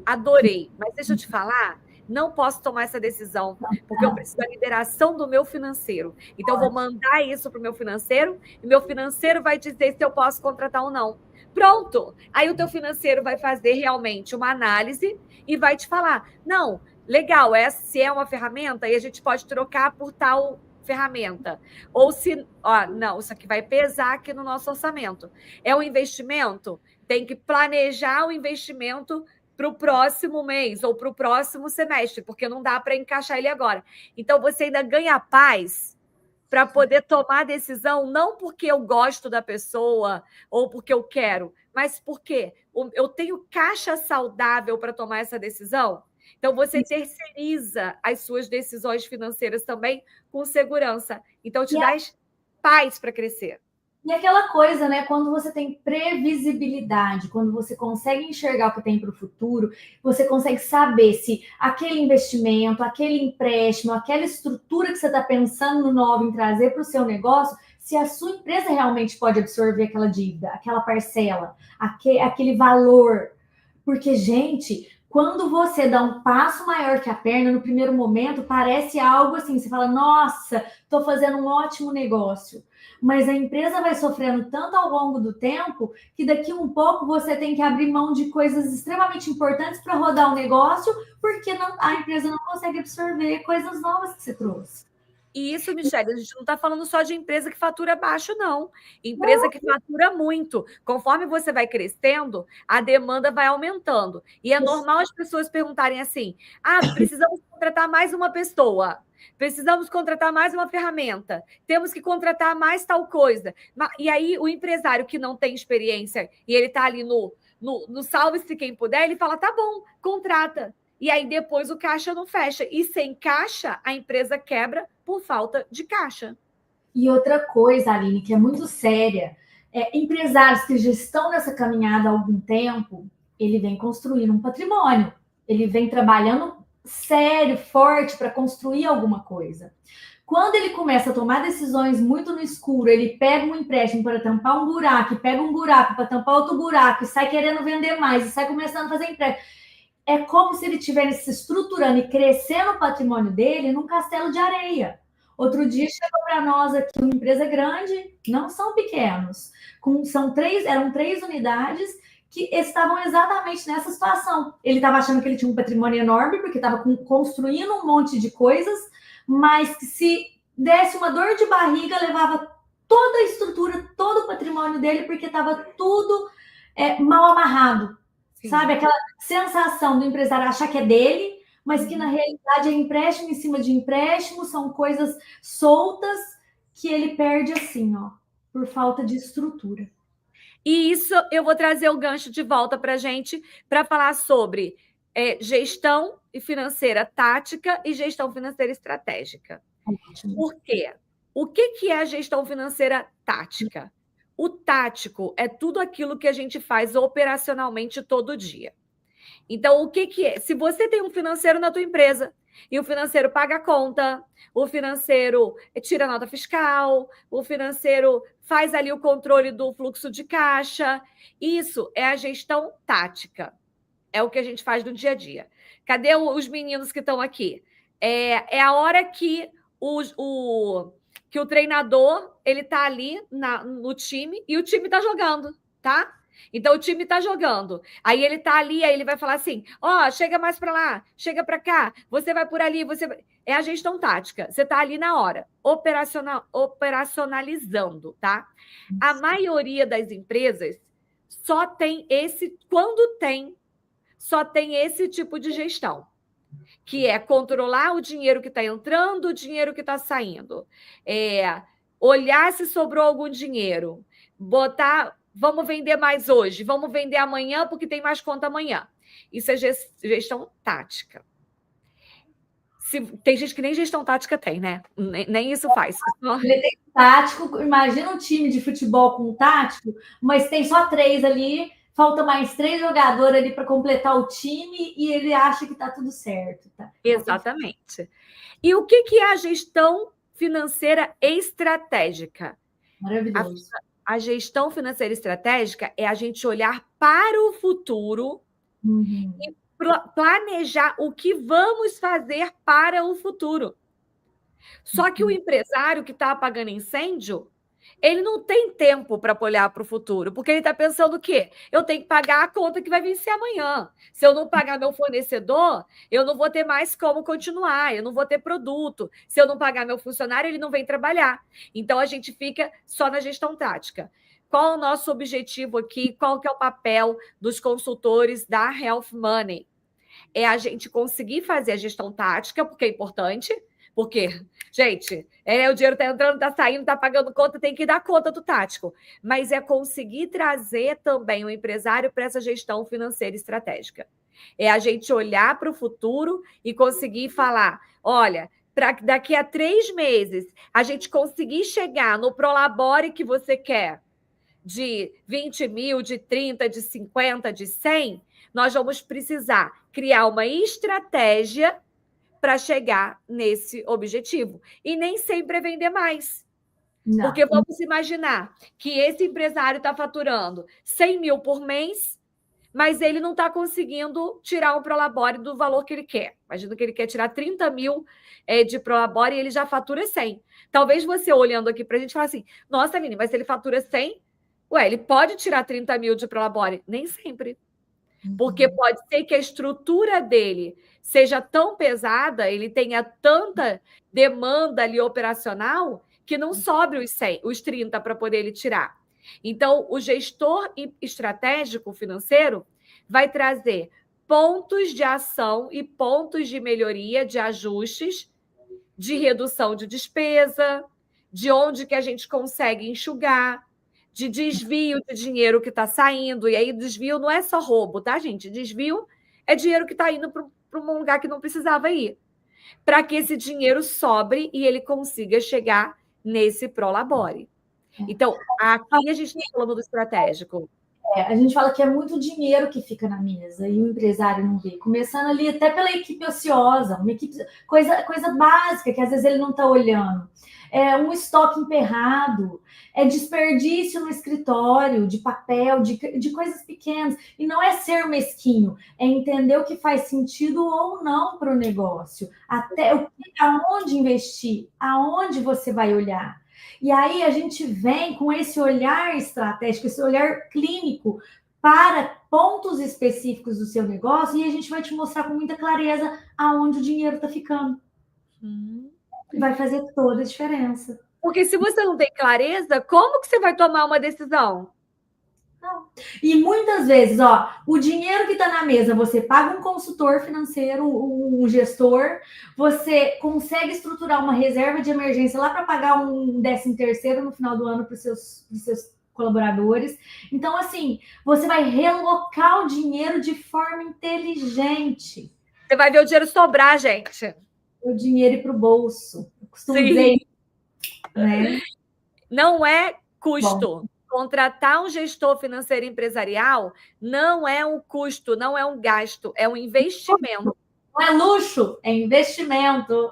adorei, mas deixa eu te falar, não posso tomar essa decisão, porque eu preciso da liberação do meu financeiro. Então, eu vou mandar isso para o meu financeiro, e meu financeiro vai dizer se eu posso contratar ou não. Pronto! Aí o teu financeiro vai fazer realmente uma análise e vai te falar, não, legal, se é uma ferramenta, e a gente pode trocar por tal ferramenta. Ou se, não, isso aqui vai pesar aqui no nosso orçamento. É um investimento? Tem que planejar o investimento para o próximo mês ou para o próximo semestre, porque não dá para encaixar ele agora. Então, você ainda ganha paz para poder tomar a decisão, não porque eu gosto da pessoa ou porque eu quero, mas porque eu tenho caixa saudável para tomar essa decisão. Então, você terceiriza as suas decisões financeiras também com segurança. Então, te dá paz para crescer. E aquela coisa, né? Quando você tem previsibilidade, quando você consegue enxergar o que tem para o futuro, você consegue saber se aquele investimento, aquele empréstimo, aquela estrutura que você está pensando no novo em trazer para o seu negócio, se a sua empresa realmente pode absorver aquela dívida, aquela parcela, aquele valor. Porque, gente, quando você dá um passo maior que a perna, no primeiro momento, parece algo assim, você fala, nossa, estou fazendo um ótimo negócio. Mas a empresa vai sofrendo tanto ao longo do tempo que daqui um pouco você tem que abrir mão de coisas extremamente importantes para rodar o negócio, porque a empresa não consegue absorver coisas novas que você trouxe. E isso, Michele, a gente não está falando só de empresa que fatura baixo, não. Empresa que fatura muito. Conforme você vai crescendo, a demanda vai aumentando. E é normal as pessoas perguntarem assim: precisamos contratar mais uma pessoa, precisamos contratar mais uma ferramenta, temos que contratar mais tal coisa. E aí, o empresário que não tem experiência e ele está ali no salve-se quem puder, ele fala: tá bom, contrata. E aí depois o caixa não fecha. E sem caixa, a empresa quebra por falta de caixa. E outra coisa, Aline, que é muito séria, empresários que já estão nessa caminhada há algum tempo, ele vem construindo um patrimônio, ele vem trabalhando sério, forte para construir alguma coisa. Quando ele começa a tomar decisões muito no escuro, ele pega um empréstimo para tampar um buraco, pega um buraco para tampar outro buraco, e sai querendo vender mais, e sai começando a fazer empréstimo. É como se ele estivesse se estruturando e crescendo o patrimônio dele num castelo de areia. Outro dia chegou para nós aqui uma empresa grande, não são pequenos, eram 3 unidades que estavam exatamente nessa situação. Ele estava achando que ele tinha um patrimônio enorme, porque estava construindo um monte de coisas, mas que se desse uma dor de barriga, levava toda a estrutura, todo o patrimônio dele, porque estava tudo mal amarrado. Sim. Sabe? Aquela sensação do empresário achar que é dele, mas que na realidade é empréstimo em cima de empréstimo, são coisas soltas que ele perde assim, por falta de estrutura. E isso eu vou trazer o gancho de volta para a gente para falar sobre gestão financeira tática e gestão financeira estratégica. Ótimo. Por quê? O que é a gestão financeira tática? O tático é tudo aquilo que a gente faz operacionalmente todo dia. Então, o que é? Se você tem um financeiro na tua empresa e o financeiro paga a conta, o financeiro tira a nota fiscal, o financeiro faz ali o controle do fluxo de caixa, isso é a gestão tática. É o que a gente faz no dia a dia. Cadê os meninos que estão aqui? É a hora que que o treinador ele está ali no time e o time está jogando, tá? Então, o time está jogando. Aí ele está ali, aí ele vai falar assim: ó, chega mais para lá, chega para cá, você vai por ali, você vai... É a gestão tática. Você está ali na hora, operacionalizando, tá? A maioria das empresas só tem esse, quando tem, só tem esse tipo de gestão, que é controlar o dinheiro que está entrando, o dinheiro que está saindo. Olhar se sobrou algum dinheiro, botar, vamos vender mais hoje, vamos vender amanhã porque tem mais conta amanhã. Isso é gestão tática. Tem gente que nem gestão tática tem, né? Nem isso faz. Ele tem tático, imagina um time de futebol com tático, mas tem só 3 ali, falta mais 3 jogadores ali para completar o time e ele acha que está tudo certo. Tá? Exatamente. E o que é a gestão financeira estratégica? Maravilhoso. A gestão financeira estratégica é a gente olhar para o futuro e planejar o que vamos fazer para o futuro. Só que o empresário que está apagando incêndio, ele não tem tempo para olhar para o futuro, porque ele está pensando o quê? Eu tenho que pagar a conta que vai vencer amanhã. Se eu não pagar meu fornecedor, eu não vou ter mais como continuar, eu não vou ter produto. Se eu não pagar meu funcionário, ele não vem trabalhar. Então, a gente fica só na gestão tática. Qual é o nosso objetivo aqui? Qual que é o papel dos consultores da Health Money? É a gente conseguir fazer a gestão tática, porque é importante, porque, gente, o dinheiro está entrando, está saindo, está pagando conta, tem que dar conta do tático. Mas é conseguir trazer também o empresário para essa gestão financeira estratégica. É a gente olhar para o futuro e conseguir falar, olha, para daqui a 3 meses a gente conseguir chegar no Prolabore que você quer, de 20 mil, de 30, de 50, de 100, nós vamos precisar criar uma estratégia para chegar nesse objetivo. E nem sempre é vender mais. Não. Porque vamos imaginar que esse empresário está faturando 100 mil por mês, mas ele não está conseguindo tirar um Prolabore do valor que ele quer. Imagina que ele quer tirar 30 mil de Prolabore e ele já fatura 100. Talvez você olhando aqui para a gente fale assim, nossa, Aline, mas se ele fatura 100, ele pode tirar 30 mil de Prolabore? Nem sempre. Porque pode ser que a estrutura dele seja tão pesada, ele tenha tanta demanda ali operacional, que não sobre os 30 para poder ele tirar. Então, o gestor estratégico financeiro vai trazer pontos de ação e pontos de melhoria, de ajustes, de redução de despesa, de onde que a gente consegue enxugar, de desvio de dinheiro que está saindo. E aí, desvio não é só roubo, tá, gente? Desvio é dinheiro que está indo para um lugar que não precisava ir. Para que esse dinheiro sobre e ele consiga chegar nesse Prolabore. Então, aqui a gente está falando do estratégico. A gente fala que é muito dinheiro que fica na mesa e o empresário não vê. Começando ali até pela equipe ociosa, uma equipe, coisa básica que às vezes ele não está olhando. É um estoque emperrado, é desperdício no escritório, de papel, de coisas pequenas. E não é ser mesquinho, é entender o que faz sentido ou não para o negócio. Até aonde investir, aonde você vai olhar. E aí a gente vem com esse olhar estratégico, esse olhar clínico para pontos específicos do seu negócio e a gente vai te mostrar com muita clareza aonde o dinheiro está ficando. Vai fazer toda a diferença. Porque se você não tem clareza, como que você vai tomar uma decisão? Não. E muitas vezes, o dinheiro que está na mesa, você paga um consultor financeiro, um gestor, você consegue estruturar uma reserva de emergência lá para pagar um 13º no final do ano para os seus colaboradores. Então, assim, você vai relocar o dinheiro de forma inteligente. Você vai ver o dinheiro sobrar, gente. O dinheiro ir para o bolso. Eu costumo dizer, né? Não é custo. Bom. Contratar um gestor financeiro empresarial não é um custo, não é um gasto, é um investimento. Não é luxo, é investimento.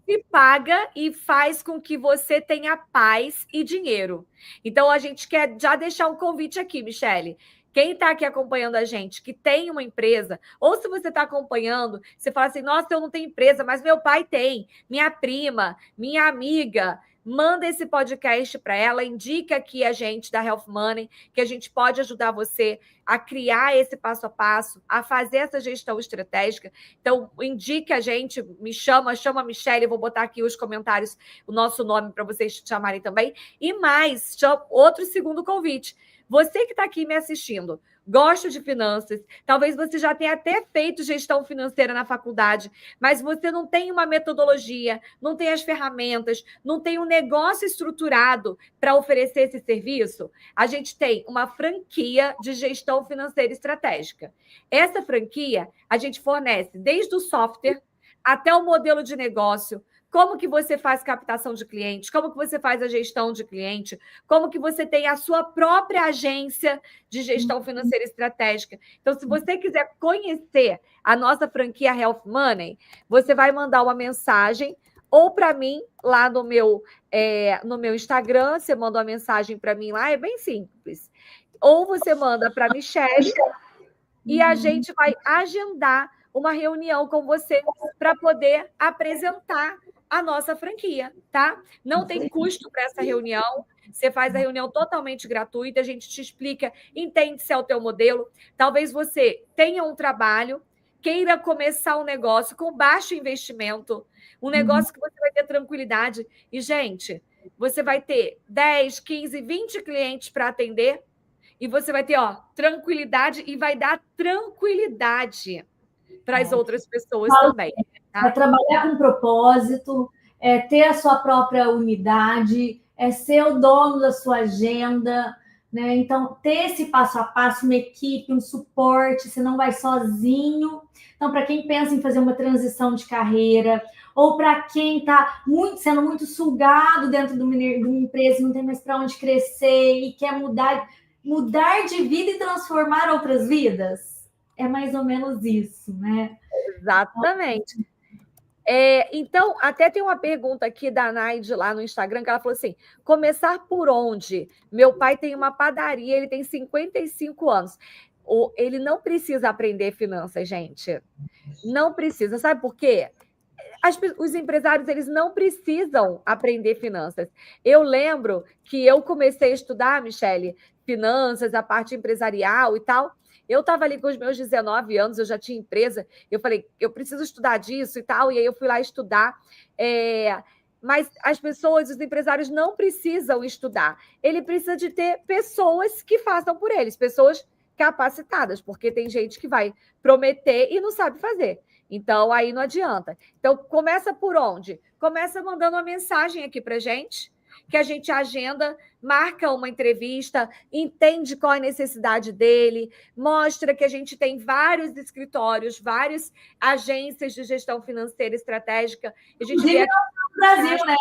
Ele paga e faz com que você tenha paz e dinheiro. Então, a gente quer já deixar um convite aqui, Michele. Quem está aqui acompanhando a gente, que tem uma empresa, ou se você está acompanhando, você fala assim, nossa, eu não tenho empresa, mas meu pai tem, minha prima, minha amiga, manda esse podcast para ela, indica aqui a gente da Health Money, que a gente pode ajudar você a criar esse passo a passo, a fazer essa gestão estratégica. Então, indique a gente, chama a Michelle, eu vou botar aqui os comentários, o nosso nome para vocês chamarem também. E mais, outro segundo convite. Você que está aqui me assistindo, gosta de finanças, talvez você já tenha até feito gestão financeira na faculdade, mas você não tem uma metodologia, não tem as ferramentas, não tem um negócio estruturado para oferecer esse serviço. A gente tem uma franquia de gestão financeira estratégica. Essa franquia, a gente fornece desde o software até o modelo de negócio, como que você faz captação de clientes, como que você faz a gestão de cliente, como que você tem a sua própria agência de gestão financeira estratégica. Então, se você quiser conhecer a nossa franquia Health Money, você vai mandar uma mensagem ou para mim lá no meu Instagram, você manda uma mensagem para mim lá, é bem simples. Ou você manda para a Michelle e a gente vai agendar uma reunião com você para poder apresentar a nossa franquia, tá? Não tem custo para essa reunião, você faz a reunião totalmente gratuita, a gente te explica, entende se é o teu modelo. Talvez você tenha um trabalho, queira começar um negócio com baixo investimento, um negócio que você vai ter tranquilidade. E, gente, você vai ter 10, 15, 20 clientes para atender e você vai ter, tranquilidade e vai dar tranquilidade para as outras pessoas também. Tá? É trabalhar com propósito, é ter a sua própria unidade, é ser o dono da sua agenda, né? Então, ter esse passo a passo, uma equipe, um suporte, você não vai sozinho. Então, para quem pensa em fazer uma transição de carreira, ou para quem está sendo muito sugado dentro de uma empresa, não tem mais para onde crescer e quer mudar de vida e transformar outras vidas, é mais ou menos isso, né? Exatamente. Então, até tem uma pergunta aqui da Naide lá no Instagram, que ela falou assim, começar por onde? Meu pai tem uma padaria, ele tem 55 anos. Ele não precisa aprender finanças, gente. Não precisa. Sabe por quê? Os empresários, eles não precisam aprender finanças. Eu lembro que eu comecei a estudar, Michelle, finanças, a parte empresarial e tal. Eu estava ali com os meus 19 anos, eu já tinha empresa, eu falei, eu preciso estudar disso e tal, e aí eu fui lá estudar. Mas as pessoas, os empresários não precisam estudar. Ele precisa de ter pessoas que façam por eles, pessoas capacitadas, porque tem gente que vai prometer e não sabe fazer. Então, aí não adianta. Então, começa por onde? Começa mandando uma mensagem aqui para gente, que a gente agenda, marca uma entrevista, entende qual é a necessidade dele, mostra que a gente tem vários escritórios, várias agências de gestão financeira estratégica. A gente inclusive, no Brasil, né?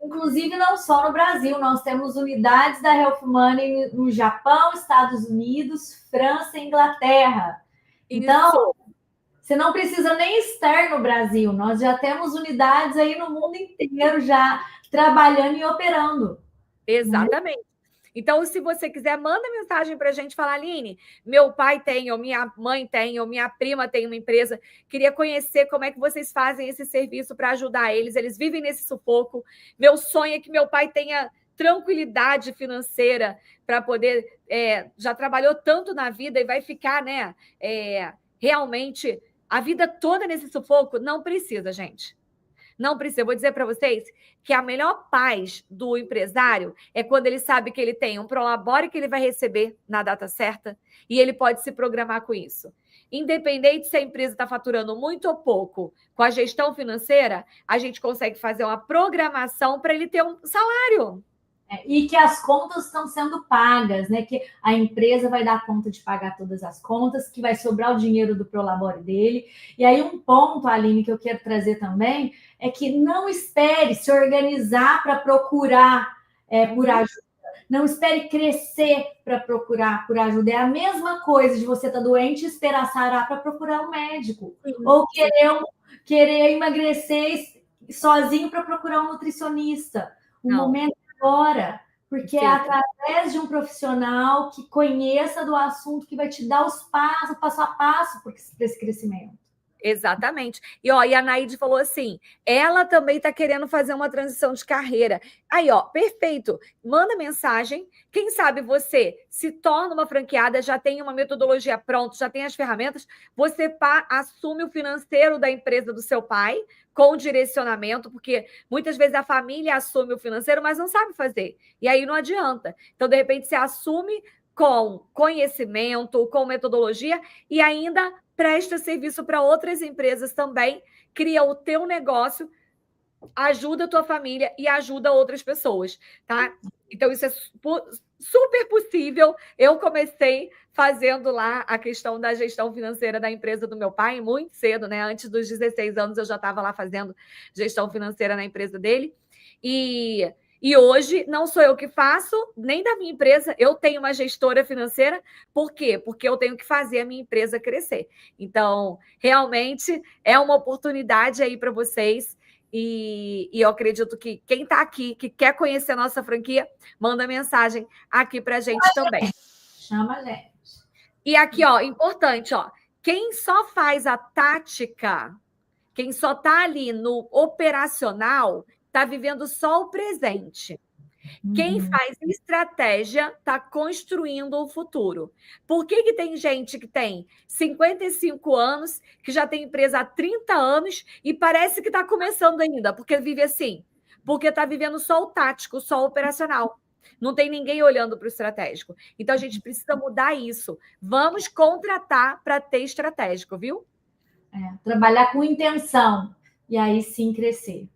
Inclusive, não só no Brasil, nós temos unidades da Health Money no Japão, Estados Unidos, França e Inglaterra. Então, você não precisa nem estar no Brasil, nós já temos unidades aí no mundo inteiro já trabalhando e operando. Exatamente. Então, se você quiser, manda mensagem para a gente, falar, Aline, meu pai tem, ou minha mãe tem, ou minha prima tem uma empresa, queria conhecer como é que vocês fazem esse serviço para ajudar eles vivem nesse sufoco, meu sonho é que meu pai tenha tranquilidade financeira para poder, já trabalhou tanto na vida e vai ficar, né, realmente a vida toda nesse sufoco. Não precisa, gente. Não precisa. Eu vou dizer para vocês que a melhor paz do empresário é quando ele sabe que ele tem um prolabore que ele vai receber na data certa e ele pode se programar com isso. Independente se a empresa está faturando muito ou pouco, com a gestão financeira, a gente consegue fazer uma programação para ele ter um salário. E que as contas estão sendo pagas, né? Que a empresa vai dar conta de pagar todas as contas, que vai sobrar o dinheiro do prolabore dele. E aí um ponto, Aline, que eu quero trazer também, é que não espere se organizar para procurar por ajuda. Não espere crescer para procurar por ajuda. É a mesma coisa de você estar doente e esperar sarar para procurar um médico. Ou querer emagrecer sozinho para procurar um nutricionista. O momento agora, porque é através de um profissional que conheça do assunto que vai te dar os passos, passo a passo para esse crescimento. Exatamente. E, ó, e a Naide falou assim, ela também está querendo fazer uma transição de carreira. Aí, ó, perfeito. Manda mensagem. Quem sabe você se torna uma franqueada, já tem uma metodologia pronta, já tem as ferramentas, você assume o financeiro da empresa do seu pai, com direcionamento, porque muitas vezes a família assume o financeiro, mas não sabe fazer. E aí não adianta. Então, de repente, você assume com conhecimento, com metodologia, e ainda presta serviço para outras empresas também, cria o teu negócio, ajuda a tua família e ajuda outras pessoas, tá? Então, isso é super possível. Eu comecei fazendo lá a questão da gestão financeira da empresa do meu pai, muito cedo, né? Antes dos 16 anos, eu já estava lá fazendo gestão financeira na empresa dele. E hoje não sou eu que faço, nem da minha empresa, eu tenho uma gestora financeira. Por quê? Porque eu tenho que fazer a minha empresa crescer. Então, realmente é uma oportunidade aí para vocês. E eu acredito que quem está aqui, que quer conhecer a nossa franquia, manda mensagem aqui para a gente também. Chama a gente. E aqui, ó, importante, ó, quem só faz a tática, quem só está ali no operacional, está vivendo só o presente. Quem faz estratégia está construindo o futuro. Por que tem gente que tem 55 anos, que já tem empresa há 30 anos e parece que está começando ainda? Porque vive assim. Porque está vivendo só o tático, só o operacional. Não tem ninguém olhando para o estratégico. Então, a gente precisa mudar isso. Vamos contratar para ter estratégico, viu? Trabalhar com intenção. E aí sim crescer.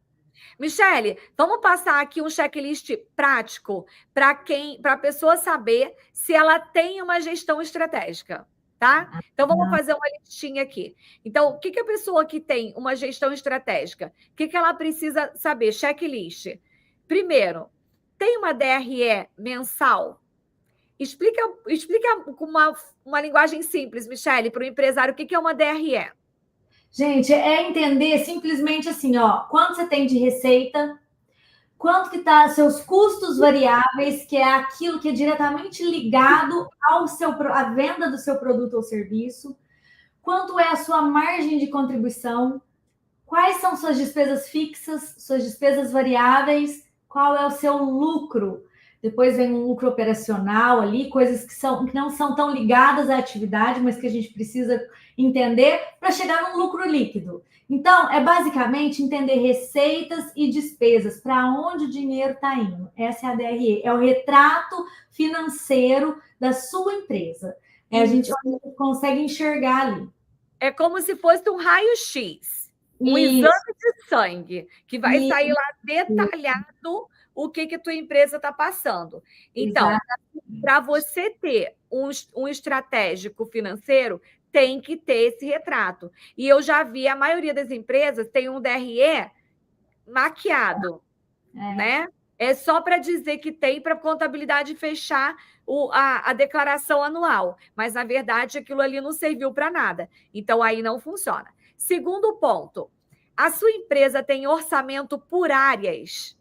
Michele, vamos passar aqui um checklist prático para a pessoa saber se ela tem uma gestão estratégica, tá? Então, vamos fazer uma listinha aqui. Então, o que a pessoa que tem uma gestão estratégica, o que ela precisa saber? Checklist. Primeiro, tem uma DRE mensal? Explica com uma linguagem simples, Michele, para o empresário, o que é uma DRE? Gente, é entender simplesmente assim, ó, quanto você tem de receita, quanto que tá seus custos variáveis, que é aquilo que é diretamente ligado à venda do seu produto ou serviço, quanto é a sua margem de contribuição, quais são suas despesas fixas, suas despesas variáveis, qual é o seu lucro. Depois vem um lucro operacional ali, coisas que não são tão ligadas à atividade, mas que a gente precisa entender para chegar num lucro líquido. Então, é basicamente entender receitas e despesas, para onde o dinheiro está indo. Essa é a DRE, é o retrato financeiro da sua empresa. A gente consegue enxergar ali. É como se fosse um raio-x, um exame de sangue, que vai sair lá detalhado o que a tua empresa está passando. Então, para você ter um estratégico financeiro, tem que ter esse retrato. E eu já vi, a maioria das empresas tem um DRE maquiado, né? É só para dizer que tem, para a contabilidade fechar a declaração anual. Mas, na verdade, aquilo ali não serviu para nada. Então, aí não funciona. Segundo ponto, a sua empresa tem orçamento por áreas?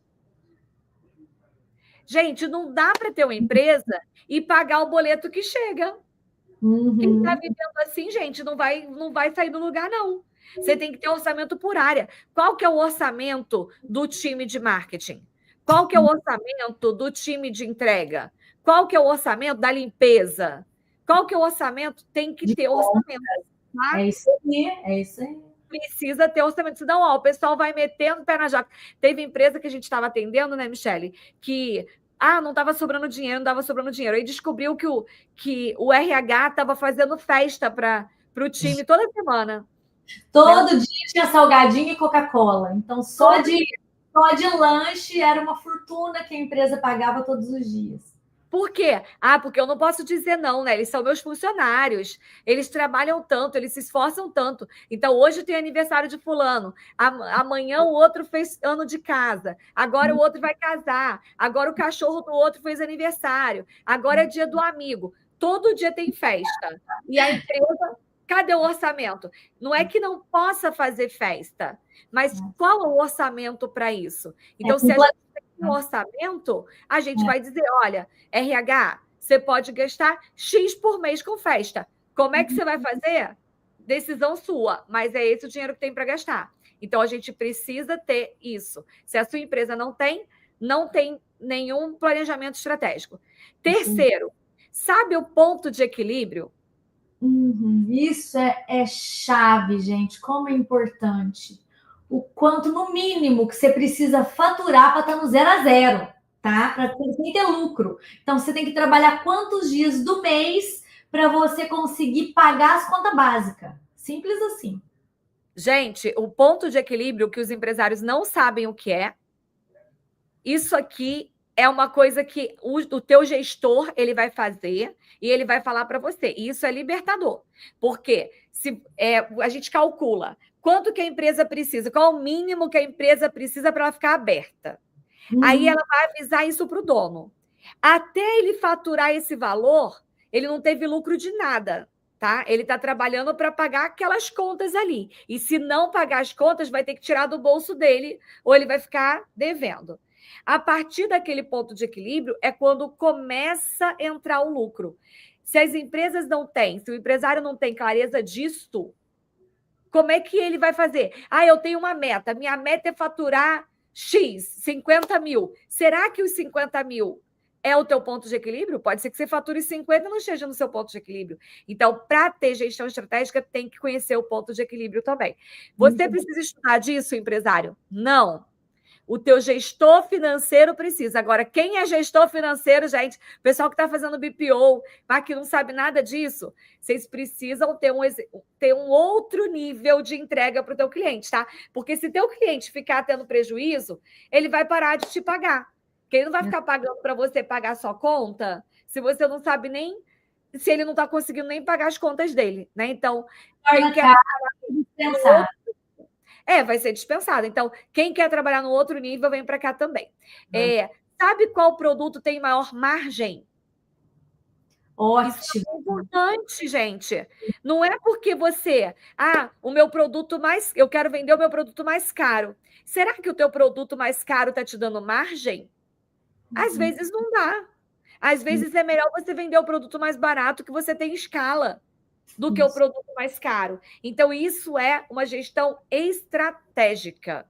Gente, não dá para ter uma empresa e pagar o boleto que chega. Quem está vivendo assim, gente, não vai sair do lugar, não. Você tem que ter orçamento por área. Qual que é o orçamento do time de marketing? Qual que é o orçamento do time de entrega? Qual que é o orçamento da limpeza? Qual que é o orçamento? Tem que ter orçamento. Tá? É isso aí. Precisa ter orçamento, senão o pessoal vai metendo o pé na jaca. Teve empresa que a gente estava atendendo, né, Michele, que não estava sobrando dinheiro. Aí descobriu que o RH estava fazendo festa para o time toda semana. Todo dia tinha salgadinho e Coca-Cola. Então, só de lanche era uma fortuna que a empresa pagava todos os dias. Por quê? Porque eu não posso dizer não, né? Eles são meus funcionários. Eles trabalham tanto, eles se esforçam tanto. Então, hoje tem aniversário de fulano. Amanhã o outro fez ano de casa. Agora o outro vai casar. Agora o cachorro do outro fez aniversário. Agora é dia do amigo. Todo dia tem festa. E a empresa, cadê o orçamento? Não é que não possa fazer festa, mas qual é o orçamento para isso? Então, se a gente um orçamento, a gente vai dizer, olha, RH, você pode gastar X por mês com festa. Como é que você vai fazer? decisão sua, mas é esse o dinheiro que tem para gastar. Então, a gente precisa ter isso. Se a sua empresa não tem nenhum planejamento estratégico. Terceiro, sabe o ponto de equilíbrio? Isso é chave, gente. Como é importante. O quanto, no mínimo, que você precisa faturar para estar no 0 a 0, tá? Para sem ter lucro. Então, você tem que trabalhar quantos dias do mês para você conseguir pagar as contas básicas. Simples assim. Gente, o ponto de equilíbrio que os empresários não sabem o que é, isso aqui é uma coisa que o teu gestor ele vai fazer e ele vai falar para você. E isso é libertador. Porque a gente calcula quanto que a empresa precisa, qual o mínimo que a empresa precisa para ela ficar aberta. Aí ela vai avisar isso para o dono. Até ele faturar esse valor, ele não teve lucro de nada. Tá? Ele está trabalhando para pagar aquelas contas ali. E se não pagar as contas, vai ter que tirar do bolso dele ou ele vai ficar devendo. A partir daquele ponto de equilíbrio é quando começa a entrar o lucro. Se as empresas não têm, se o empresário não tem clareza disto, como é que ele vai fazer? Eu tenho uma meta, minha meta é faturar X, 50 mil. Será que os 50 mil é o teu ponto de equilíbrio? Pode ser que você fature 50 e não esteja no seu ponto de equilíbrio. Então, para ter gestão estratégica, tem que conhecer o ponto de equilíbrio também. Você precisa estudar disso, empresário? Não. O teu gestor financeiro precisa. Agora, quem é gestor financeiro, gente? O pessoal que está fazendo BPO, mas que não sabe nada disso, vocês precisam ter um outro nível de entrega para o teu cliente, tá? Porque se teu cliente ficar tendo prejuízo, ele vai parar de te pagar. Quem não vai ficar pagando para você pagar a sua conta, se você não sabe nem se ele não está conseguindo nem pagar as contas dele, né? Então, quem quer pensar. vai ser dispensado. Então, quem quer trabalhar no outro nível, vem para cá também. Sabe qual produto tem maior margem? Ótimo. Isso é importante, gente. Não é porque você... o meu produto mais... Eu quero vender o meu produto mais caro. Será que o teu produto mais caro está te dando margem? Às vezes não dá. Às vezes é melhor você vender o produto mais barato que você tem escala do que o produto mais caro. Então, isso é uma gestão estratégica.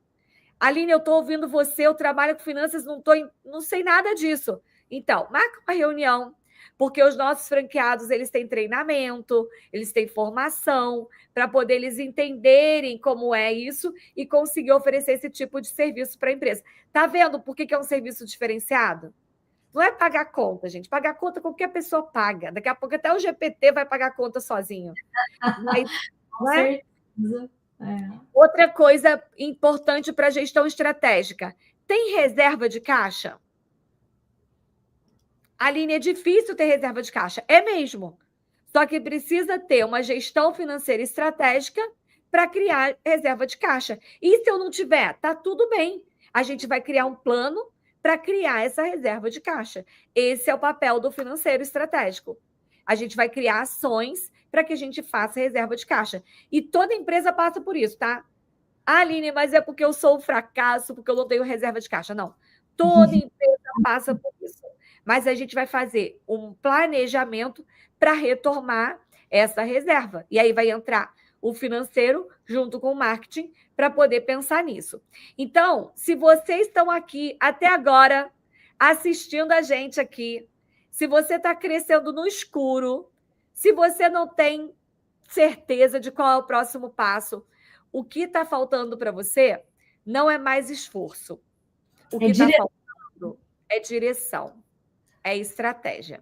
Aline, eu estou ouvindo você, eu trabalho com finanças, não sei nada disso. Então, marca uma reunião, porque os nossos franqueados, eles têm treinamento, eles têm formação, para poder eles entenderem como é isso e conseguir oferecer esse tipo de serviço para a empresa. Tá vendo por que é um serviço diferenciado? Não é pagar conta, gente. Pagar conta qualquer pessoa paga. Daqui a pouco até o GPT vai pagar conta sozinho. Mas, Com certeza. Outra coisa importante para a gestão estratégica. Tem reserva de caixa? Aline, é difícil ter reserva de caixa. É mesmo. Só que precisa ter uma gestão financeira estratégica para criar reserva de caixa. E se eu não tiver? Tá tudo bem. A gente vai criar um plano para criar essa reserva de caixa. Esse é o papel do financeiro estratégico. A gente vai criar ações para que a gente faça reserva de caixa. E toda empresa passa por isso, tá? Aline, mas é porque eu sou um fracasso, porque eu não tenho reserva de caixa. Não. Toda empresa passa por isso. Mas a gente vai fazer um planejamento para retomar essa reserva. E aí vai entrar o financeiro junto com o marketing para poder pensar nisso. Então, se vocês estão aqui até agora assistindo a gente aqui, se você está crescendo no escuro, se você não tem certeza de qual é o próximo passo, o que está faltando para você não é mais esforço. O que está faltando é direção, é estratégia.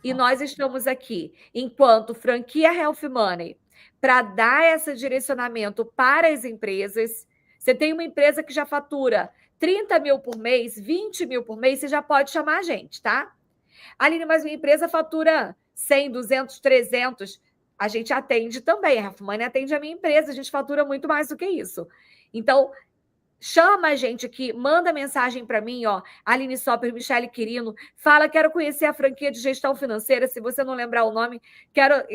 E nós estamos aqui, enquanto franquia Health Money, para dar esse direcionamento para as empresas. Você tem uma empresa que já fatura 30 mil por mês, 20 mil por mês, você já pode chamar a gente, tá? Aline, mas minha empresa fatura 100, 200, 300. A gente atende também. A Health Money atende a minha empresa. A gente fatura muito mais do que isso. Então, chama a gente aqui, manda mensagem para mim, Aline Sopper, Michele Quirino, quero conhecer a franquia de gestão financeira, se você não lembrar o nome, quero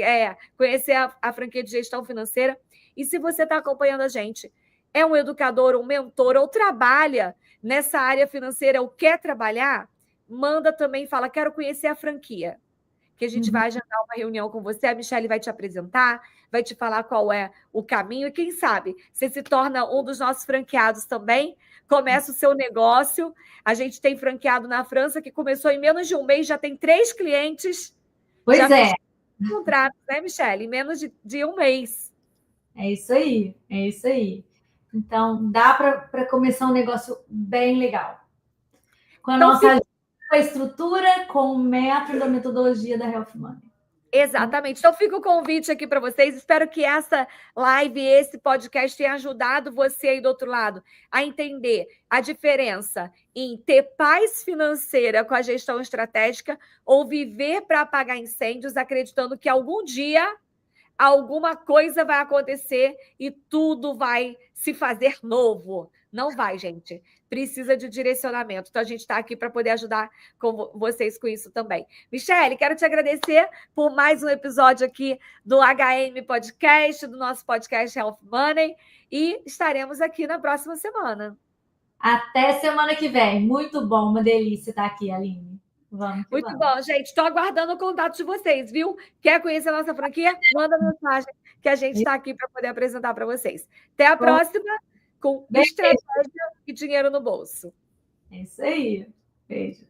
conhecer a franquia de gestão financeira. E se você está acompanhando a gente, é um educador, um mentor, ou trabalha nessa área financeira, ou quer trabalhar, manda também, quero conhecer a franquia. que a gente vai agendar uma reunião com você, a Michelle vai te apresentar, vai te falar qual é o caminho, e quem sabe você se torna um dos nossos franqueados também, começa o seu negócio. A gente tem franqueado na França que começou em menos de um mês, já tem 3 clientes. Pois já é. Contratos, né, Michelle? Em menos de um mês. É isso aí, é isso aí. Então, dá para começar um negócio bem legal. Com a Então, nossa estrutura, com o método da metodologia da Health Money. Exatamente. Então, fica o convite aqui para vocês. Espero que essa live, esse podcast tenha ajudado você aí do outro lado a entender a diferença em ter paz financeira com a gestão estratégica ou viver para apagar incêndios, acreditando que algum dia alguma coisa vai acontecer e tudo vai se fazer novo. Não vai, gente. Precisa de direcionamento. Então, a gente está aqui para poder ajudar vocês com isso também. Michelle, quero te agradecer por mais um episódio aqui do HM Podcast, do nosso podcast Health Money, e estaremos aqui na próxima semana. Até semana que vem. Muito bom, uma delícia estar aqui, Aline. Muito bom, gente. Estou aguardando o contato de vocês, viu? Quer conhecer a nossa franquia? Manda mensagem que a gente está aqui para poder apresentar para vocês. Até a próxima, com estratégia e dinheiro no bolso. É isso aí. Beijo.